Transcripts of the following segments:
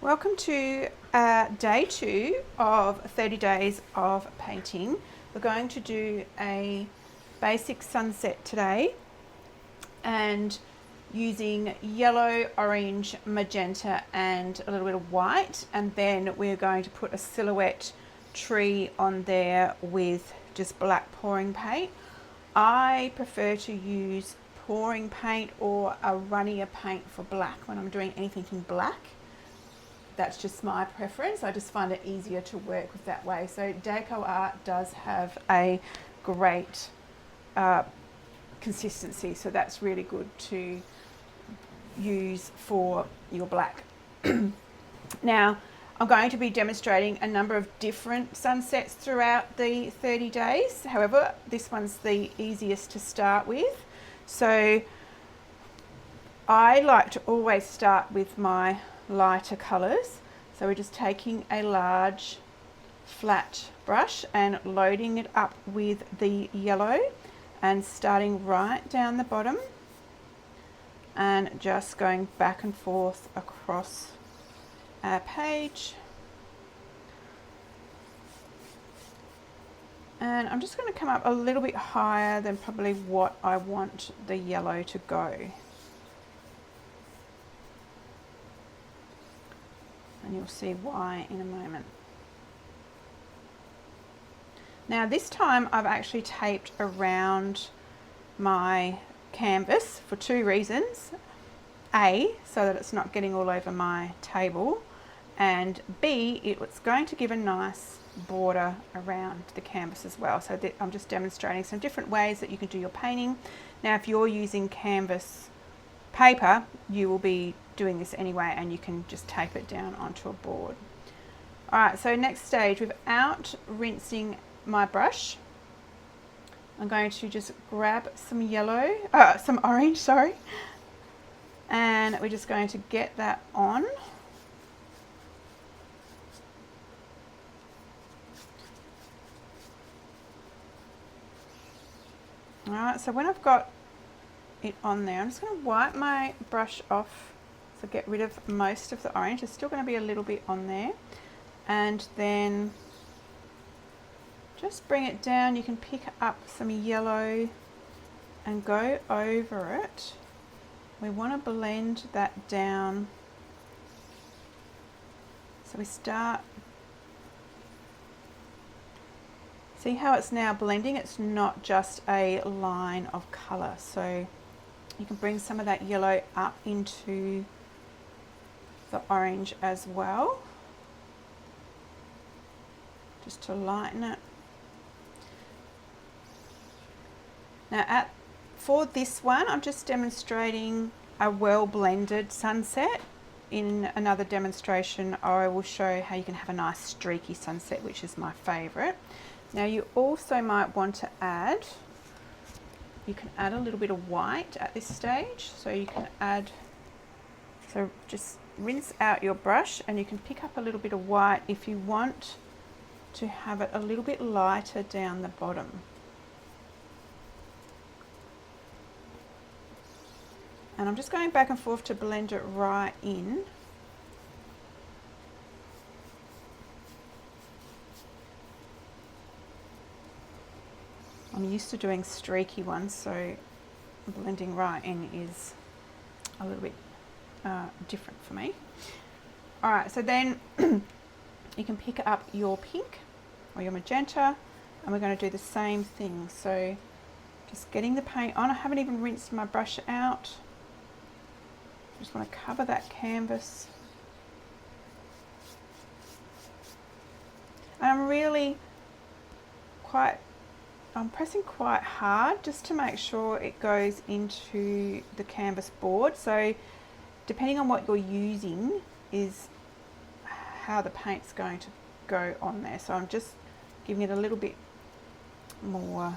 Welcome to day 2 of 30 days of painting. We're going to do a basic sunset today and using yellow, orange, magenta and a little bit of white, and then we're going to put a silhouette tree on there with just black pouring paint. I prefer to use pouring paint or a runnier paint for black when I'm doing anything in black. That's just my preference. I just find it easier to work with that way. So Deco Art does have a great consistency, so that's really good to use for your black. Now, I'm going to be demonstrating a number of different sunsets throughout the 30 days. However, this one's the easiest to start with. So I like to always start with my lighter colours. So we're just taking a large flat brush and loading it up with the yellow and starting right down the bottom and just going back and forth across our page. And I'm just going to come up a little bit higher than probably what I want the yellow to go. And you'll see why in a moment. Now this time I've actually taped around my canvas for two reasons. A, so that it's not getting all over my table, and B, it's going to give a nice border around the canvas as well. So I'm just demonstrating some different ways that you can do your painting. Now if you're using canvas paper, you will be doing this anyway, and you can just tape it down onto a board. Alright, so next stage, without rinsing my brush, I'm going to just grab some some orange, sorry, and we're just going to get that on. Alright, so when I've got it on there, I'm just going to wipe my brush off, so get rid of most of the orange. There's still going to be a little bit on there, and then just bring it down. You can pick up some yellow and go over it. We want to blend that down. So we start, see how it's now blending? It's not just a line of colour. So you can bring some of that yellow up into the orange as well, just to lighten it. Now for this one, I'm just demonstrating a well blended sunset. In another demonstration, I will show how you can have a nice streaky sunset, which is my favourite. Now you also might want to add, you can add a little bit of white at this stage. So you can add, so just rinse out your brush and you can pick up a little bit of white if you want to have it a little bit lighter down the bottom. And I'm just going back and forth to blend it right in. I'm used to doing streaky ones, so blending right in is a little bit different for me. Alright, so then you can pick up your pink or your magenta, and we're going to do the same thing. So just getting the paint on. I haven't even rinsed my brush out. Just want to cover that canvas. And I'm pressing quite hard just to make sure it goes into the canvas board. So depending on what you're using is how the paint's going to go on there. So I'm just giving it a little bit more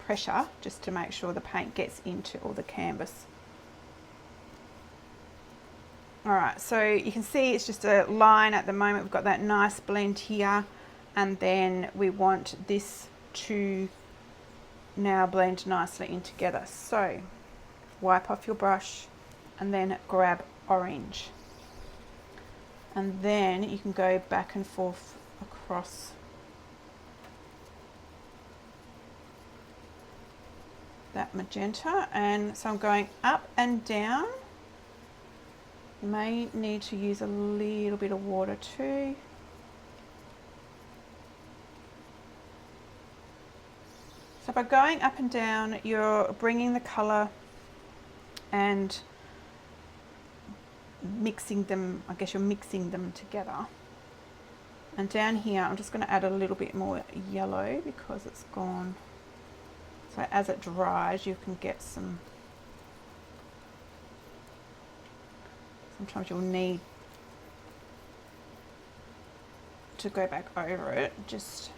pressure just to make sure the paint gets into all the canvas. Alright, so you can see it's just a line at the moment. We've got that nice blend here, and then we want this to now blend nicely in together. So wipe off your brush and then grab orange. and then you can go back and forth across that magenta. And so I'm going up and down. You may need to use a little bit of water too. So by going up and down, you're bringing the colour and mixing them, I guess you're mixing them together. And down here, I'm just going to add a little bit more yellow because it's gone. So as it dries, you can get some, sometimes you'll need to go back over it. Just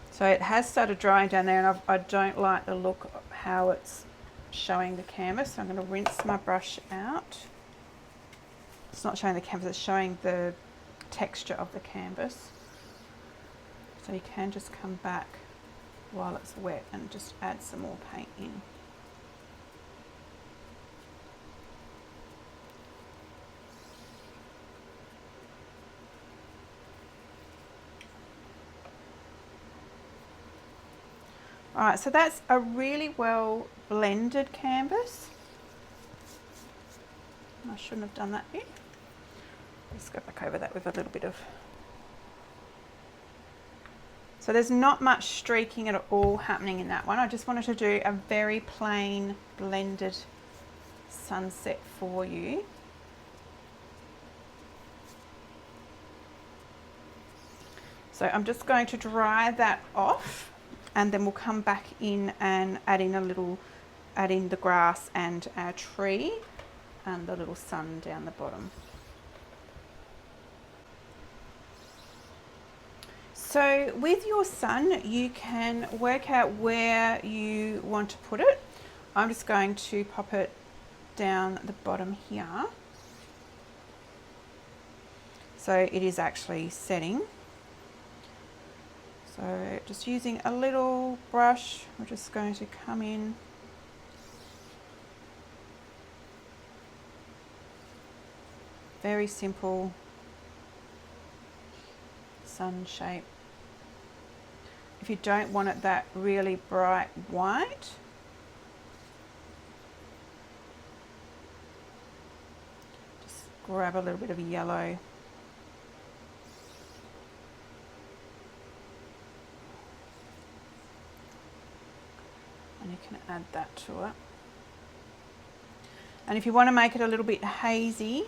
so it has started drying down there, and I don't like the look of how it's showing the canvas. So I'm going to rinse my brush out. It's not showing the canvas, it's showing the texture of the canvas. So you can just come back while it's wet and just add some more paint in. Alright, so that's a really well blended canvas. I shouldn't have done that bit. Let's go back over that with a little bit of... So there's not much streaking at all happening in that one. I just wanted to do a very plain blended sunset for you. So I'm just going to dry that off, and then we'll come back in and add in the grass and our tree and the little sun down the bottom. So with your sun, you can work out where you want to put it. I'm just going to pop it down the bottom here. So it is actually setting. So just using a little brush, we're just going to come in . Very simple sun shape. If you don't want it that really bright white, just grab a little bit of yellow . And you can add that to it. And if you want to make it a little bit hazy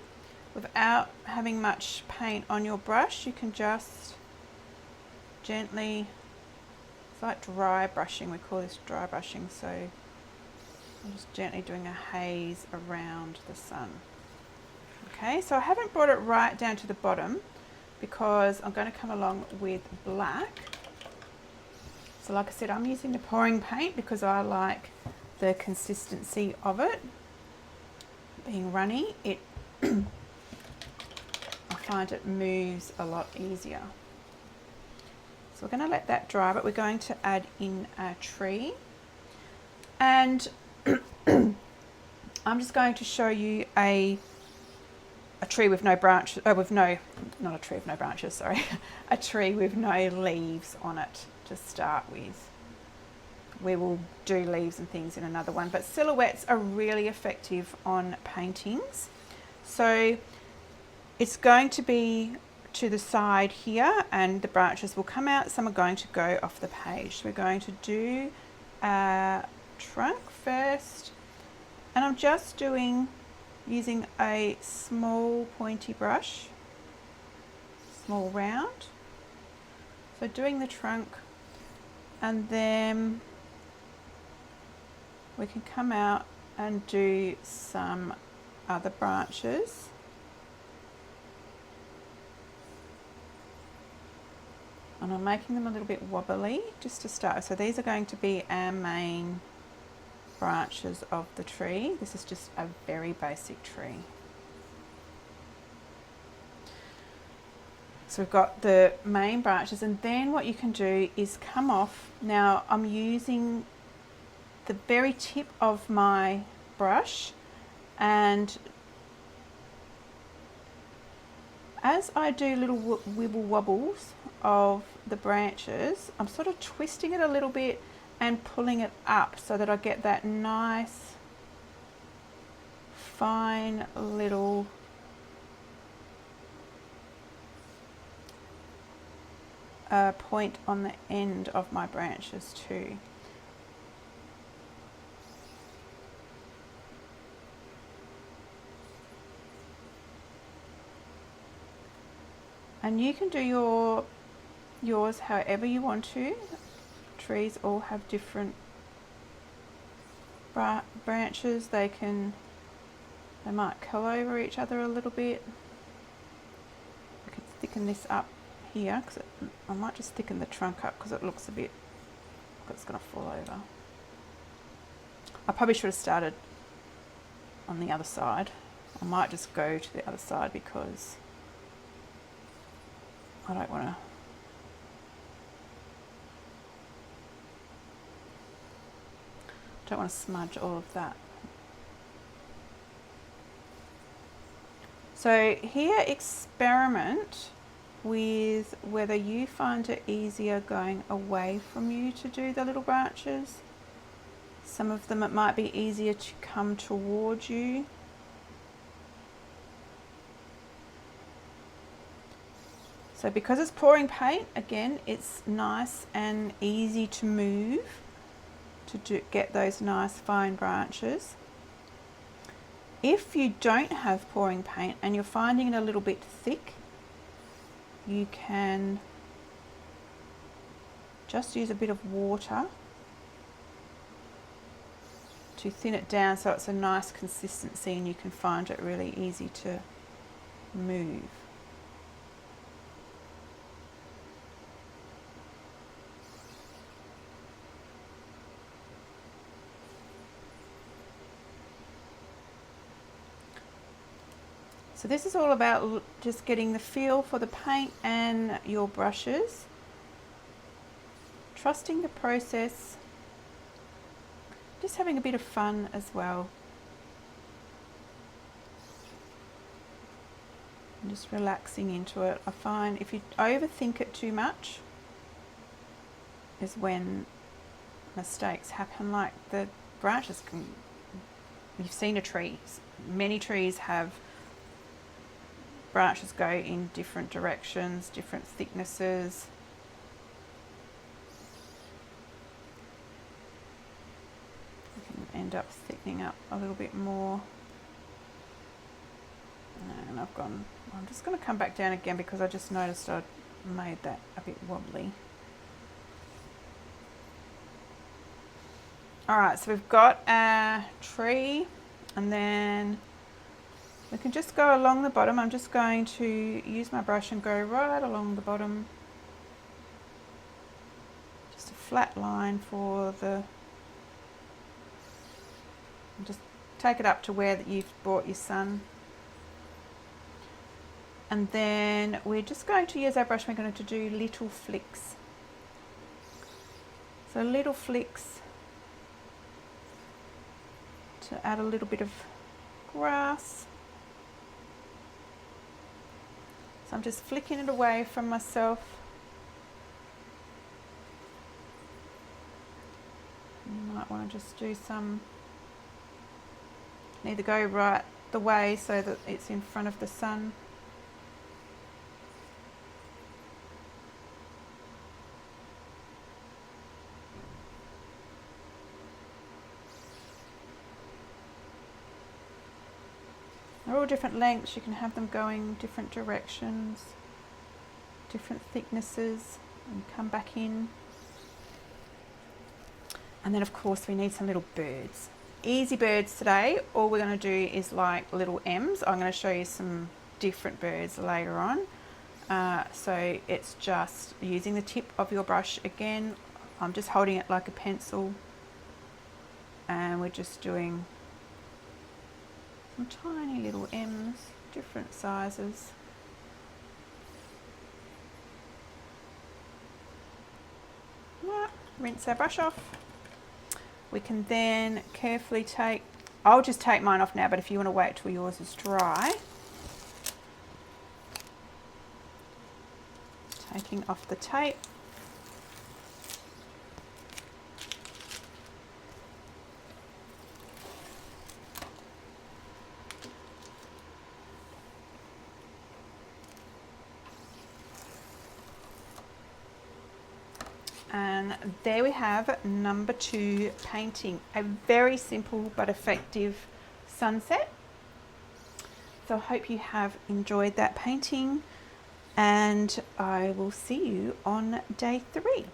without having much paint on your brush, you can just gently, it's like dry brushing, we call this dry brushing, so I'm just gently doing a haze around the sun. Okay, so I haven't brought it right down to the bottom because I'm going to come along with black. So like I said, I'm using the pouring paint because I like the consistency of it being runny. I find it moves a lot easier. So we're going to let that dry, but we're going to add in our tree. And I'm just going to show you a tree with no branches, not a tree with no branches, sorry, a tree with no leaves on it to start with. We will do leaves and things in another one, but silhouettes are really effective on paintings. So it's going to be to the side here and the branches will come out. Some are going to go off the page. So we're going to do a trunk first, and I'm just using a small pointy brush, small round. So doing the trunk, and then we can come out and do some other branches. And I'm making them a little bit wobbly just to start. So these are going to be our main branches of the tree. This is just a very basic tree. So we've got the main branches, and then what you can do is come off. Now I'm using the very tip of my brush And as I do little wibble wobbles of the branches, I'm sort of twisting it a little bit and pulling it up so that I get that nice fine little point on the end of my branches too. And you can do yours however you want to. Trees all have different branches. They might curl over each other a little bit. I can thicken this up here because I might just thicken the trunk up because it looks a bit like it's going to fall over. I probably should have started on the other side. I might just go to the other side because I don't want to smudge all of that. So here, experiment with whether you find it easier going away from you to do the little branches. Some of them it might be easier to come towards you. So because it's pouring paint, again, it's nice and easy to move to get those nice fine branches. If you don't have pouring paint and you're finding it a little bit thick, you can just use a bit of water to thin it down so it's a nice consistency and you can find it really easy to move. So this is all about just getting the feel for the paint and your brushes, trusting the process, just having a bit of fun as well. And just relaxing into it. I find if you overthink it too much is when mistakes happen, like the branches can, you've seen a tree, many trees have branches go in different directions, different thicknesses. You can end up thickening up a little bit more. And I'm just going to come back down again because I just noticed I made that a bit wobbly. Alright, so we've got a tree and then we can just go along the bottom. I'm just going to use my brush and go right along the bottom. Just a flat line for the, and just take it up to where that you've brought your sun. And then we're just going to use our brush, we're going to do little flicks. So little flicks to add a little bit of grass. So I'm just flicking it away from myself. You might want to just do some, either go right the way so that it's in front of the sun. They're all different lengths, you can have them going different directions, different thicknesses, and come back in. And then of course we need some little birds. Easy birds today. All we're going to do is like little M's. I'm going to show you some different birds later on. So it's just using the tip of your brush again. I'm just holding it like a pencil and we're just doing some tiny little M's, different sizes. Rinse our brush off. We can then carefully take I'll just take mine off now, but if you want to wait till yours is dry. Taking off the tape. And there we have number 2 painting, a very simple but effective sunset. So I hope you have enjoyed that painting, and I will see you on day 3.